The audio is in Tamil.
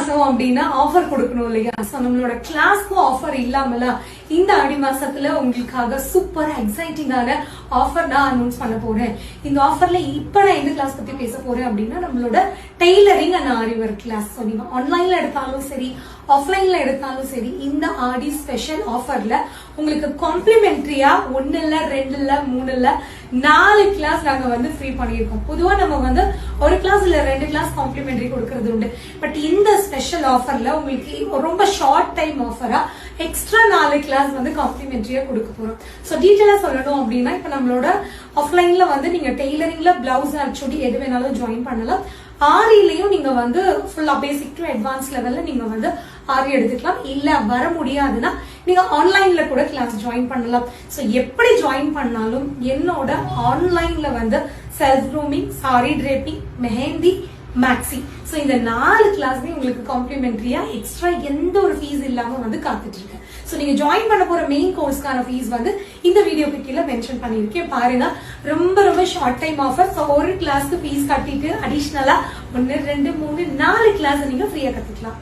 மாசம் அப்படின்னா ஆஃபர் கொடுக்கணும் இல்லையா? சோ நம்மளோட கிளாஸ்க்கும் ஆஃபர் இல்லாமல இந்த ஆடி மாசத்துல உங்களுக்காக சூப்பர் எக்ஸைட்டிங்கான ஆஃபர் நான் அனௌன்ஸ் பண்ண போறேன். இந்த ஆஃபர்ல இப்ப நான் எந்த கிளாஸ் பத்தி பேச போறேன் அப்படின்னா நம்மளோட tailoring and aari work class. So நீங்க ஆன்லைன்ல எடுத்தாலும் சரி ஆஃப்லைன்ல எடுத்தாலும் சரி இந்த ஆடி ஸ்பெஷல் ஆஃபர்ல உங்களுக்கு காம்ப்ளிமெண்டரியா 1 இல்ல 2 இல்ல 3 இல்ல 4 கிளாஸ் நாங்க வந்து ஃப்ரீ பண்ணியிருக்கோம். பொதுவா நம்ம வந்து ஒரு கிளாஸ் இல்ல 2 கிளாஸ் காம்ப்ளிமெண்டரி கொடுக்கறது உண்டு. பட் இந்த ஸ்பெஷல் ஆஃபர்ல உங்களுக்கு ரொம்ப ஷார்ட் டைம் ஆஃபரா எக்ஸ்ட்ரா 4 கிளாஸ் வந்து காம்ப்ளிமெண்டரியா கொடுக்க போறோம். சோ டீடைலா சொல்லணும் அப்படின்னா இப்ப நம்மளோட ஆஃப்லைன்ல வந்து நீங்க டெய்லரிங்ல பிளவுஸ் சுடி எது வேணாலும் ஜாயின் பண்ணலாம். ஆரிலையும் நீங்க வந்து ஃபுல்லா பேசிக் டு அட்வான்ஸ் லெவல்ல நீங்க வந்து ஆரி எடுத்துக்கலாம். இல்ல வர முடியாதுன்னா நீங்க ஆன்லைன்ல கூட கிளாஸ் ஜாயின் பண்ணலாம். சோ எப்படி ஜாயின் பண்ணாலும் என்னோட ஆன்லைன்ல வந்து self grooming, sari draping, mehndi, maxi so இந்த 4 கிளாஸ்மே உங்களுக்கு காம்ப்ளிமெண்டரியா எக்ஸ்ட்ரா எந்த ஒரு ஃபீஸ் இல்லாம வந்து காத்துட்டு இருக்கு. சோ நீங்க ஜாயின் பண்ண போற மெயின் கோர்ஸ்க்கான ஃபீஸ் வந்து இந்த வீடியோக்கு கீழே மென்ஷன் பண்ணிருக்கேன் பாருங்க. ரொம்ப ஷார்ட் டைம் ஆஃபர். சோ ஒரு கிளாஸ்க்கு ஃபீஸ் கட்டிட்டு அடிஷனலா 1 2 3 4 கிளாஸ் நீங்க ஃப்ரீயா கத்துக்கலாம்.